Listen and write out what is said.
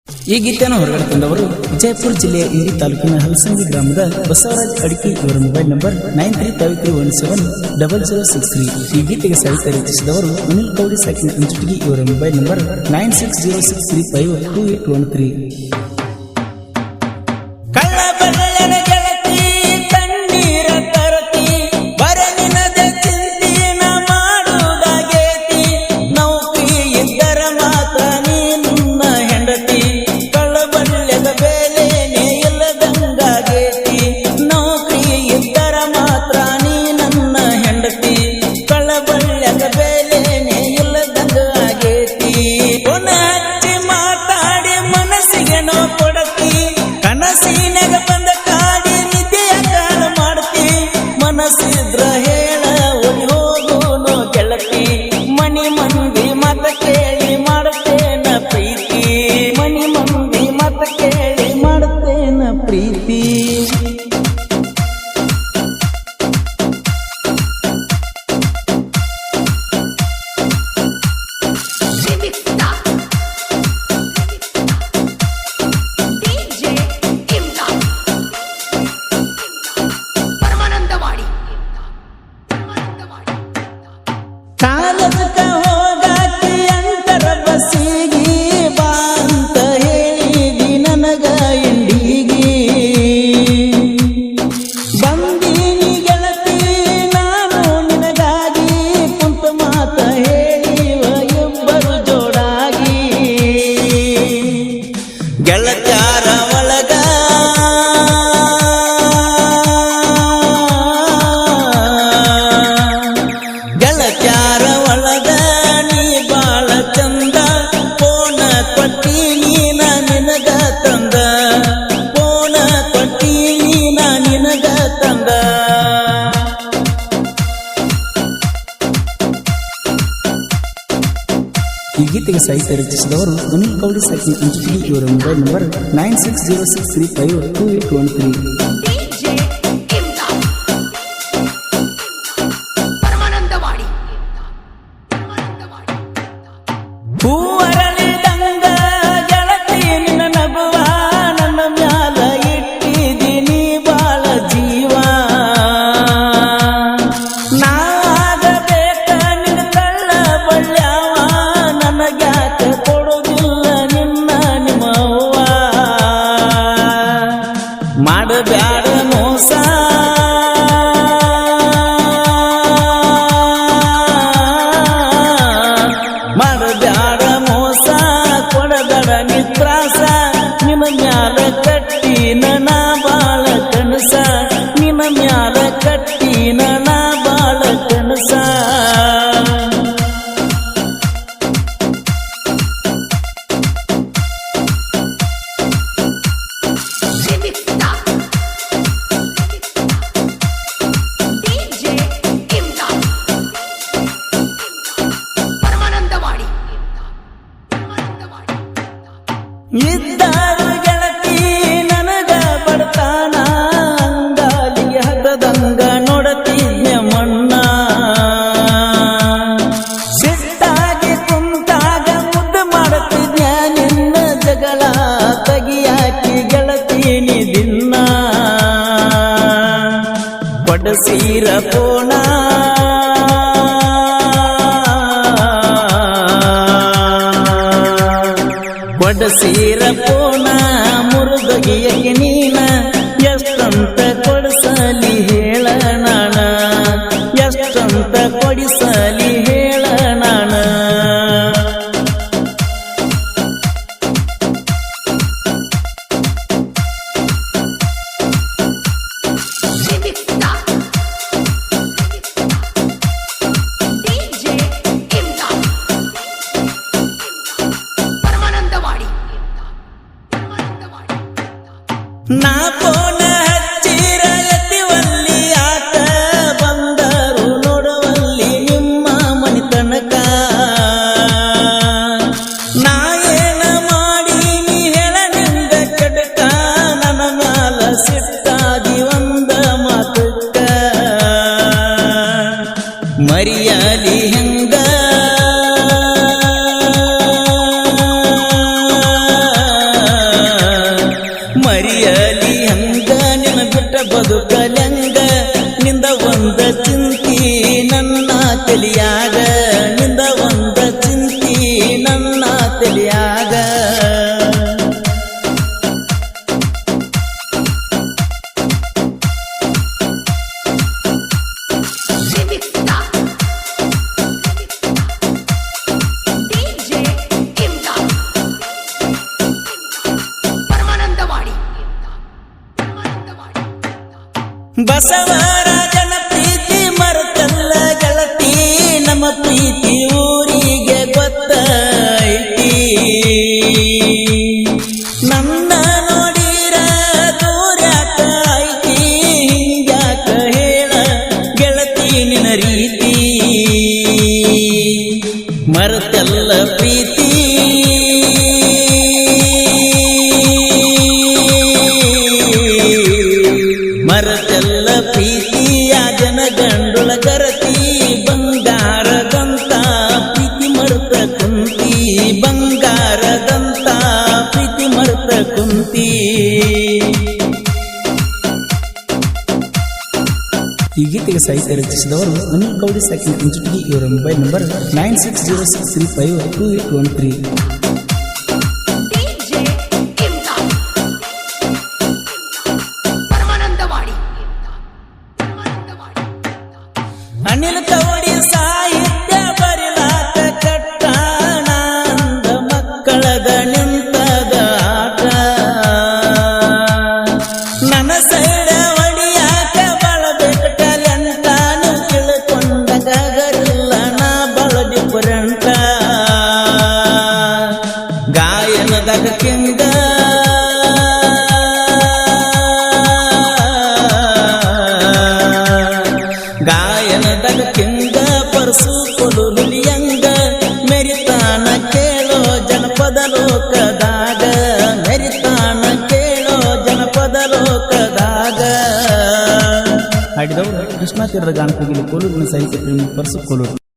ಈ ಗೀತೆಯನ್ನು ಹೊರಗಡೆ ತಂದವರು ವಿಜಯಪುರ ಜಿಲ್ಲೆಯ ಇಂಡಿ ತಾಲೂಕಿನ ಹಲಸಂಗಿ ಗ್ರಾಮದ ಬಸವರಾಜ್ ಅಡಿಕೆ. ಇವರ ಮೊಬೈಲ್ ನಂಬರ್ 9353170063. ಈ ಗೀತೆಗೆ ಸಾಹಿತ್ಯ ರಚಿಸಿದವರು ಅನಿಲ್ ಗೌಡಿ ಸಾಕಿನ ಅಂಚುಟಿಗಿ. ಇವರ ಮೊಬೈಲ್ ನಂಬರ್ 9606352813. ಮನಸ್ಸಿದ್ರ ಹೇಳ ಒಳಿ ಹೋಗೋನು ಗೆಳತಿ, ಮನಿ ಮಂದಿ ಮತ ಕೇಳಿ ಮಾಡುತ್ತೇನ ಪ್ರೀತಿ, ಮನಿ ಮಂದಿ ಮತ ಕೇಳಿ ಮಾಡುತ್ತೇನ ಪ್ರೀತಿ. ಕಾಲದಕ್ಕ ಹೋಗಾಕಿ ಅಂತರ ಬಸ್ಸಿಗಿ ಬಾ ಅಂತ ಹೇಳಿದಿ ನನಗ ಇಂಡಿಗಿ, ಬಂದೀನಿ ಗೆಳತಿ ನಾನು ನಿನಗಾಗಿ, ಕುಂತ ಮಾತ ಹೇಳಿವ ಇಬ್ಬರು ಜೋಡಾಗಿ. ಗೆಳತ್ಯಾರ ಒಳಗ ಗೆಳತ್ಯಾರ ಒಳಗ ನೀ ಬಾಳ ಚಂದ, ಪೋನ ಕೊಟ್ಟಿ ನೀನ ನಿನಗ ತಂದ, ಪೋನ ಕೊಟ್ಟಿ ನೀನ ನಿನಗ ತಂದ. ಈ ಗೀತೆಗೆ ಸಾಹಿತ್ಯ ರಚಿಸಿದವರು ಅನಿಲ್ ಗೌಡಿ ಸಾಕಿನ ಅಂಚುಟಿಗಿ. ಇವರ ಮೊಬೈಲ್ ನಂಬರ್ 9606352813. ಹೂವರಳಿದಂಗ ಗೆಳತಿ ನಿನ್ನ ನಗುವ ನನ್ನ ಮ್ಯಾಲ ಇಟ್ಟಿದ್ದೀನಿ ಬಾಳ ಜೀವ, ನಾಗಬೇಕ ನಿನ್ನ ಕಳ್ಳ ಬಳ್ಳ್ಯಾವ, ನನಗ್ಯಾಕ ಕೊಡುದಿಲ್ಲ ನಿನ್ನ ನಿಮ್ಮವ್ವ. ಮಾಡಬ್ಯಾಡ ಮೋಸ ಮಾಡಬ್ಯಾಡ ಮೋಸ, ಕೊಡಬೇಡ ನಿತ್ರಾಸ, ನಿನ್ನ ಮ್ಯಾಲ ಕಟ್ಟಿ ನನ ಬಾಳ ಕನಸ, ನಿನ್ನ ಮ್ಯಾಲ ಕಟ್ಟಿ ನನ ಬಾಳ ಕನಸ. ಇದ್ದಾರು ಗೆಳತಿ ನನಗ ಬಡತಾನ, ಅಂಗಾಲಿಗೆ ಹತ್ತದಂಗ ನೋಡತಿದ್ಯ ಮಣ್ಣ, ಸಿಟ್ಟಾಗಿ ಕುಂತಾಗ ಮುದ್ದು ಮಾಡುತ್ತಿದ್ಯ ನಿನ್ನ ಜಗಳ ತಗಿಯಾಕಿ ಗೆಳತಿ ನೀ ದಿನ್ನ, ಕೊಡಸೀರ ಪೋಣ ಕೊಡಸೀರ ಪೋನ ಮುರುದಗಿಯಕ್ಕೆ ನೀನ, ಎಷ್ಟಂತ ಕೊಡಿಸಲಿ ಹೇಳ ನಾನ, ಎಷ್ಟಂತ ಕೊಡಿಸಲಿ ಹೇಳ ನಾನ. ನಾ ಪೋನ ಹಚ್ಚಿರ ಎತ್ತಿವಲ್ಲಿ ಆತ, ಬಂದರು ನೋಡುವಲ್ಲಿ ನಿಮ್ಮ ಮನಿ ತನಕ, ನಾ ಏನ ಮಾಡೀನಿ ಹೇಳ ನಿಂದ ಕಡಕ, ನನ್ನ ಮ್ಯಾಲ ಸಿಟ್ಟಾದಿ ಒಂದ ಮಾತಕ್ಕ, ಮರಿಯಾಲಿ ಹೆಂಗ ಮರಿಯಲಿ ಹಂಗ ನಿನ್ನ ಬಿಟ್ಟ ಬದುಕಲಂಗ ನಿಂದ ಒಂದ ಚಿಂತಿ ನನ್ನ ತಲಿಯಾಗ ನಿಂದ ಒಂದ ಚಿಂತಿ ನನ್ನ ತಲಿಯಾಗ ಬಸವರಾಜನ ಪ್ರೀತಿ ಮರೆತಲ್ಲ ಗೆಳತಿ ನಮ್ಮ ಪ್ರೀತಿ ಊರಿಗೆ ಗೊತ್ತೈತಿ ನನ್ನ ನೋಡಿರ ದೂರ್ಯಾಕ ಐತಿ ಹಿಂಗ್ಯಾಕ ಹೇಳ ಗೆಳತಿ ನಿನ ರೀತಿ ಮರೆತಲ್ಲ ಪ್ರೀತಿ ಮರೆತೆಲ್ಲ ಪ್ರೀತಿಯ ಜನ ಗಂಡುಳ ಗರತಿ ಬಂಗಾರದಂತ ಪ್ರೀತಿ ಮರೆತ ಕುಂತಿ ಬಂಗಾರದಂತ ಪ್ರೀತಿ ಮರೆತ ಕುಂತಿ. ಈ ಗೀತೆಗೆ ಸಾಹಿತ್ಯ ರಚಿಸಿದವರು ಅನಿಲ್ ಕೌಡಿ ಸಾಕಿನ ಇಂಚುಟಿಗಿ. ಇವರ ಮೊಬೈಲ್ ನಂಬರ್ 9606352813. ಅನಿಲ್ ಕೌಡಿ ಸಾಹಿತ್ಯ ಬರಿಲಾಕ ಕಟ್ಟಾನಂದ ಮಕ್ಕಳದ ನಿಂತದ ಆಟ ನನ್ನ ಸೈಡ ಹೊಡಿಯಾಕ ಬಳಬೇಕಲೆಂತಾನು ತಿಳ್ಕೊಂಡ ಗಗರಿಲ್ಲ ನಾ ಬಳ ಡಿಫರೆಂಟ ಗಾಯನದಾಗ ಕೆಂಗ ಗಾಯನದಾಗ ಕೆಂಗ ಪರಸು ಕೊಲುಲಿಯಂಗ ಮೆರಿತಾನ ಕೇಳೋ ಜನಪದ ಲೋಕದಾಗ ಮೆರಿತಾನ ಕೇಳೋ ಜನಪದ ಲೋಕದಾಗ. ಹಾಡಿದವರು ಕೃಷ್ಣಾ ತೀರದ ಗಾನಕೋಗಿಲು ಕೋಲೂರಿನ ಸಾಹಿತ್ಯ ಪ್ರೇಮಿ ಪರಸು ಕೋಲೂರು.